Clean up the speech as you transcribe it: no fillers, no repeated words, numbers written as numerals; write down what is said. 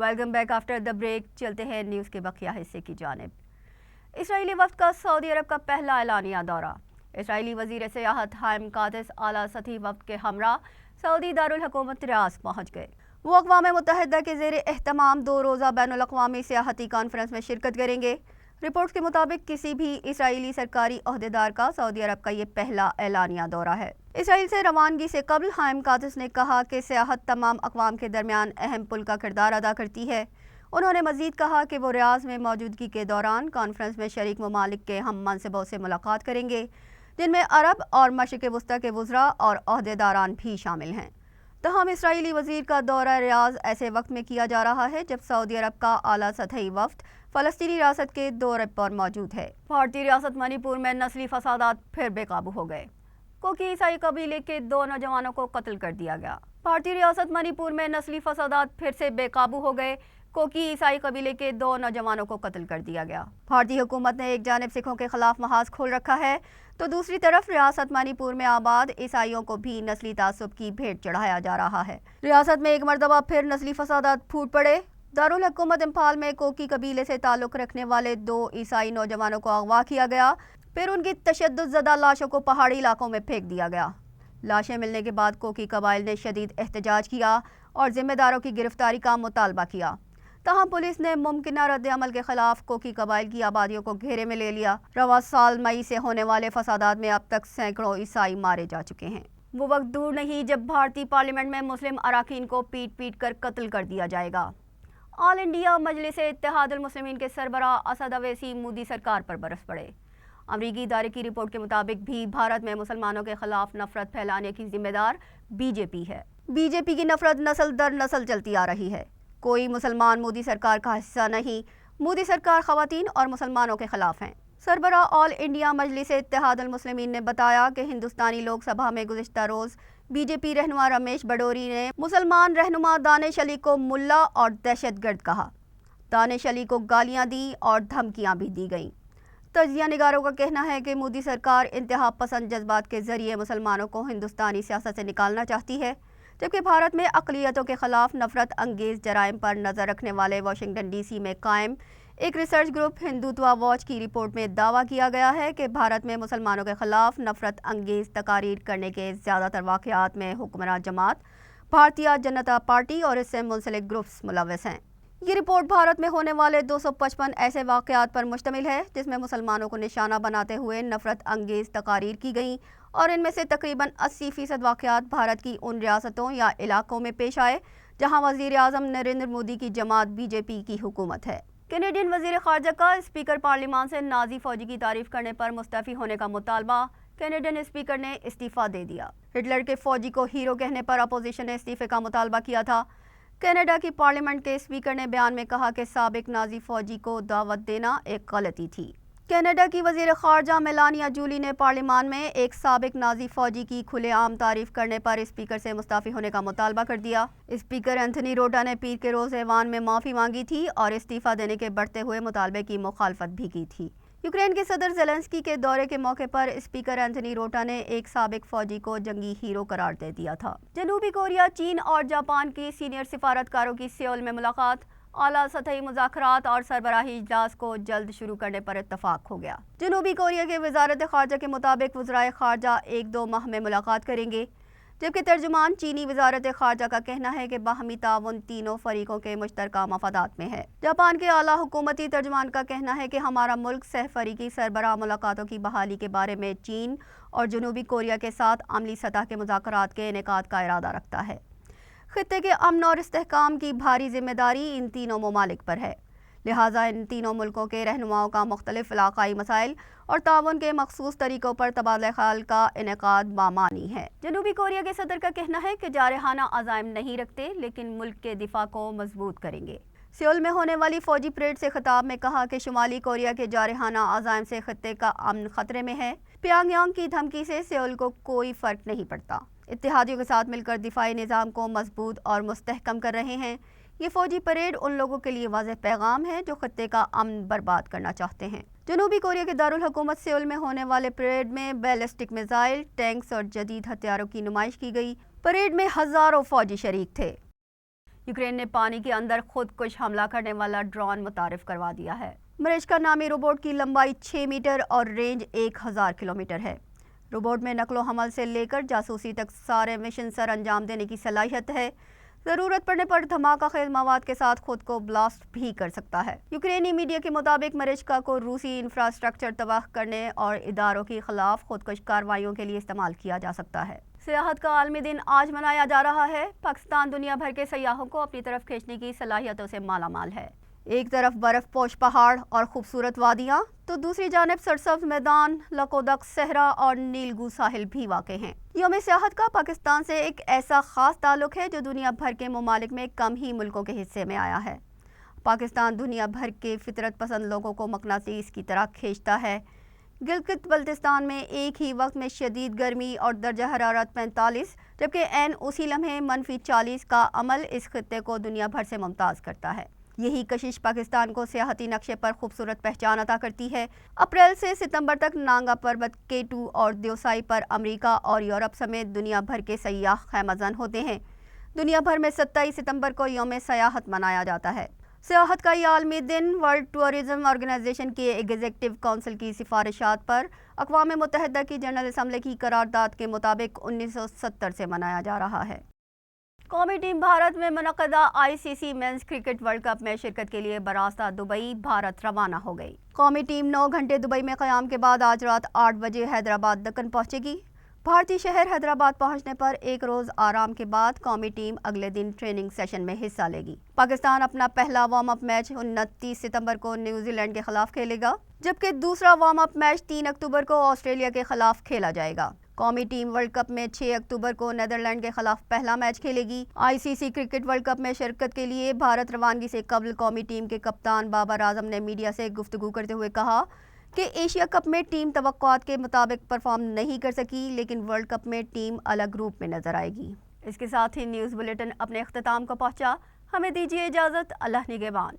Welcome back after the break. चलते हैं news के बकिया हिस्से की जानिब। इसराइली वफ्द का सऊदी अरब का पहला एलानिया दौरा। इसराइली वजीर सियाहत हाइम कादिस आला सतही वफ्द के हमरा सऊदी दारुल हुकूमत रियाज पहुँच गए। वो अक़वाम मुत्तहिदा के ज़ेर एहतमाम 2 रोज़ा बैनुल अक़वामी सियाहती कॉन्फ्रेंस में शिरकत करेंगे। रिपोर्ट्स के मुताबिक किसी भी इसराइली सरकारी ओहदेदार का सऊदी अरब का ये पहला एलानिया दौरा है। इसराइल से रवानगी से कबल हाइम कादिस ने कहा कि सियाहत तमाम अक़वाम के दरमियान अहम पुल का किरदार अदा करती है। उन्होंने मज़ीद कहा कि वो रियाज में मौजूदगी के दौरान कॉन्फ्रेंस में शरीक ममालिक के हम मनसबों से मुलाकात करेंगे, जिनमें अरब और मशरिक़ वस्ता के वज़रा और ओहदेदारान भी शामिल हैं। तहम इसराइली वज़ीर का दौरा रियाज ऐसे वक्त में किया जा रहा है जब सऊदी अरब का आला सतही वफ्द फ़लस्तीनी रियासत के दौरे पर मौजूद है। भारतीय रियासत मणिपुर में नस्ली फसादात फिर बेकाबू हो गए। कोकी ईसाई कबीले के 2 नौजवानों को कत्ल कर दिया गया। भारतीय रियासत मणिपुर में नस्ली फसादात फिर से बेकाबू हो गए। कोकी ईसाई कबीले के 2 नौजवानों को कत्ल कर दिया गया। भारतीय हुकूमत ने एक जानिब सिखों के खिलाफ महाज खोल रखा है तो दूसरी तरफ रियासत मणिपुर में आबाद ईसाइयों को भी नस्ली तासुब की भेंट चढ़ाया जा रहा है। रियासत में एक मरतबा फिर नस्ली फसादात फूट पड़े। दारुल हुकूमत इम्फाल में कोकी कबीले से ताल्लुक़ रखने वाले 2 ईसाई नौजवानों को अगवा किया गया, फिर उनकी तशद्दुद-ज़दा लाशों को पहाड़ी इलाकों में फेंक दिया गया। लाशें मिलने के बाद कोकी कबाइल ने शदीद एहतजाज किया और जिम्मेदारों की गिरफ्तारी का मुतालबा किया। तहाँ पुलिस ने मुमकिना रद्द-ए-अमल के खिलाफ कोकी कबाइल की आबादियों को घेरे में ले लिया। रवा साल मई से होने वाले फसादात में अब तक सैकड़ों ईसाई मारे जा चुके हैं। वो वक्त दूर नहीं जब भारतीय पार्लियामेंट में मुस्लिम अराकीन को पीट पीट कर कत्ल कर दिया जाएगा। ऑल इंडिया मजलिस इत्तेहादुल मुस्लिमीन के सरबराह असद अवैसी मोदी सरकार पर बरस पड़े। अमरीकी इदारे की रिपोर्ट के मुताबिक भी भारत में मुसलमानों के खिलाफ नफरत फैलाने की जिम्मेदार बीजेपी है। बीजेपी की नफरत नस्ल दर नस्ल चलती आ रही है। कोई मुसलमान मोदी सरकार का हिस्सा नहीं। मोदी सरकार खवातीन और मुसलमानों के खिलाफ है। सरबराह ऑल इंडिया मजलिस इत्तेहादुल मुस्लिमीन ने बताया कि हिंदुस्तानी लोकसभा में गुज़िश्ता रोज़ बीजेपी रहनुमा रमेश बडोरी ने मुसलमान रहनुमा दानिश अली को मुल्ला और दहशतगर्द कहा। दानिश अली को गालियां दी और धमकियां भी दी गईं। तजिया निगारों का कहना है कि मोदी सरकार इंतहा पसंद जज्बात के जरिए मुसलमानों को हिंदुस्तानी सियासत से निकालना चाहती है, जबकि भारत में अक़लियतों के खिलाफ नफरत अंगेज़ जराइम पर नज़र रखने वाले वाशिंगटन डीसी में कायम एक रिसर्च ग्रुप हिंदुत्वा वॉच की रिपोर्ट में दावा किया गया है कि भारत में मुसलमानों के खिलाफ नफरत अंगेज़ तकारीर करने के ज़्यादातर वाक़यात में हुक्मरान जमात भारतीय जनता पार्टी और इससे मुंसलिक ग्रुप्स मुलव्वस हैं। ये रिपोर्ट भारत में होने वाले 255 ऐसे वाक़यात पर मुश्तमिल है जिसमें मुसलमानों को निशाना बनाते हुए नफरत अंगेज़ तकारीर की गई और इनमें से तकरीबन 80% वाक़यात भारत की उन रियासतों या इलाकों में पेश आए जहाँ वज़ीर आज़म नरेंद्र मोदी की जमात बीजेपी की हुकूमत है। कैनेडियन वज़ीर ख़ारजा का स्पीकर पार्लियामान से नाज़ी फ़ौजी की तारीफ़ करने पर मुस्तफ़ी होने का मुतालबा। कैनेडियन स्पीकर ने इस्तीफ़ा दे दिया। हिटलर के फ़ौजी को हीरो कहने पर अपोजिशन ने इस्तीफ़े का मुतालबा किया था। कनाडा की पार्लियामेंट के स्पीकर ने बयान में कहा कि साबिक नाज़ी फ़ौजी को दावत देना एक गलती थी। कनाडा की वज़ीर ख़ारजा मेलानिया जूली ने पार्लियामान में एक साबिक नाज़ी फ़ौजी की खुलेआम तारीफ़ करने पर स्पीकर से मुस्ताफ़ी होने का मुतालबा कर दिया। स्पीकर एंथनी रोडा ने पीर के रोज़ ऐवान में माफ़ी मांगी थी और इस्तीफ़ा देने के बढ़ते हुए मुतालबे की मुखालफत भी की थी। यूक्रेन के सदर ज़ेलेंस्की के दौरे के मौके पर स्पीकर एंथनी रोटा ने एक साबिक फ़ौजी को जंगी हीरो करार दे दिया था। जनूबी कोरिया, चीन और जापान की सीनियर सिफारतकारों की सियोल में मुलाकात। आला सतही मुज़ाकरात और सरबराही इजलास को जल्द शुरू करने पर इत्तफाक हो गया। जनूबी कोरिया के वज़ारत ख़ारजा के मुताबिक वज़राए ख़ारजा 1-2 माह में मुलाकात करेंगे, जबकि तर्जुमान चीनी वज़ारत ख़ारजा का कहना है कि बाहमी ताउन तीनों फरीकों के मुश्तरका मफादात में है। जापान के आला हुकूमती तर्जुमान का कहना है कि हमारा मुल्क सहफरीकी सरबराह मुलाकातों की बहाली के बारे में चीन और जनूबी कोरिया के साथ अमली सतह के मुज़ाकरात के इनेकाद का इरादा रखता है। खित्ते के अमन और इस्तेहकाम की भारी जिम्मेदारी इन तीनों ममालिक पर है, लिहाजा इन तीनों मुल्कों के रहनुमाओं का मुख्तलिफ इलाक़ाई मसाइल और ताउन के मखसूस तरीक़ों पर तबादला ख्याल का इनेकाद बामानी है। जनूबी कोरिया के सदर का कहना है कि जारहाना अज़ाइम नहीं रखते, लेकिन मुल्क के दिफा को मजबूत करेंगे। सियोल में होने वाली फ़ौजी परेड से खिताब में कहा कि शुमाली कोरिया के जारहाना अज़ाइम से खित्ते का अमन ख़तरे में है। प्यांगयांग की धमकी से सियोल को कोई फ़र्क नहीं पड़ता। इत्तेहादियों के साथ मिलकर दिफाई निज़ाम को मजबूत और मुस्तहकम कर रहे हैं। ये फ़ौजी परेड उन लोगों के लिए वाज़ेह पैगाम है जो खत्ते का अमन बर्बाद करना चाहते हैं। जनूबी कोरिया के दारुल हुकूमत सियोल में होने वाले परेड में बैलिस्टिक मिसाइल, टैंक्स और जदीद हथियारों की नुमाइश की गई। परेड में हज़ारों फ़ौजी शरीक थे। یوکرین نے پانی کے اندر خود کش حملہ کرنے والا ڈرون متعارف کروا دیا ہے۔ مریشکا نامی روبوٹ کی لمبائی 6 میٹر اور رینج 1000 کلومیٹر ہے۔ روبوٹ میں نقل و حمل سے لے کر جاسوسی تک سارے مشن سر انجام دینے کی صلاحیت ہے۔ ضرورت پڑنے پر دھماکہ خیز مواد کے ساتھ خود کو بلاسٹ بھی کر سکتا ہے۔ یوکرینی میڈیا کے مطابق مریشکا کو روسی انفراسٹرکچر تباہ کرنے اور اداروں کے خلاف خودکش کارروائیوں کے لیے استعمال کیا جا سکتا ہے۔ سیاحت کا عالمی دن آج منایا جا رہا ہے۔ پاکستان دنیا بھر کے سیاحوں کو اپنی طرف کھینچنے کی صلاحیتوں سے مالا مال ہے۔ ایک طرف برف پوش پہاڑ اور خوبصورت وادیاں تو دوسری جانب سرسبز میدان، لقودق صحرا اور نیلگو ساحل بھی واقع ہیں۔ یوم سیاحت کا پاکستان سے ایک ایسا خاص تعلق ہے جو دنیا بھر کے ممالک میں کم ہی ملکوں کے حصے میں آیا ہے۔ پاکستان دنیا بھر کے فطرت پسند لوگوں کو مقناطیس کی طرح کھینچتا ہے۔ گلگت بلتستان میں ایک ہی وقت میں شدید گرمی اور درجہ حرارت 45 جبکہ عین اسی لمحے -40 کا عمل اس خطے کو دنیا بھر سے ممتاز کرتا ہے۔ یہی کشش پاکستان کو سیاحتی نقشے پر خوبصورت پہچان عطا کرتی ہے۔ اپریل سے ستمبر تک نانگا پربت K2 اور دیوسائی پر امریکہ اور یورپ سمیت دنیا بھر کے سیاح خیمہ زن ہوتے ہیں۔ دنیا بھر میں 27 ستمبر کو یوم سیاحت منایا جاتا ہے۔ سیاحت کا یہ عالمی دن ورلڈ ٹورزم آرگنائزیشن کے ایگزیکٹو کونسل کی سفارشات پر اقوام متحدہ کی جنرل اسمبلی کی قرارداد کے مطابق 1970 سے منایا جا رہا ہے۔ قومی ٹیم بھارت میں منعقدہ ICC men's cricket world cup میں شرکت کے لیے براستہ دبئی بھارت روانہ ہو گئی۔ قومی ٹیم 9 گھنٹے دبئی میں قیام کے بعد آج رات 8 بجے حیدرآباد دکن پہنچے گی۔ بھارتی شہر حیدرآباد پہنچنے پر ایک روز آرام کے بعد قومی ٹیم اگلے دن ٹریننگ سیشن میں حصہ لے گی۔ پاکستان اپنا پہلا وارم اپ میچ 29 ستمبر کو نیوزی لینڈ کے خلاف کھیلے گا جبکہ دوسرا وارم اپ میچ 3 اکتوبر کو آسٹریلیا کے خلاف کھیلا جائے گا۔ قومی ٹیم ورلڈ کپ میں 6 اکتوبر کو نیدرلینڈ کے خلاف پہلا میچ کھیلے گی۔ ICC کرکٹ ورلڈ کپ میں شرکت کے لیے بھارت روانگی سے قبل قومی ٹیم کے کپتان بابر اعظم نے میڈیا سے گفتگو کرتے ہوئے کہا کہ ایشیا کپ میں ٹیم توقعات کے مطابق پرفارم نہیں کر سکی لیکن ورلڈ کپ میں ٹیم الگ روپ میں نظر آئے گی۔ اس کے ساتھ ہی نیوز بلیٹن اپنے اختتام کو پہنچا۔ ہمیں دیجیے اجازت۔ اللہ نگہبان۔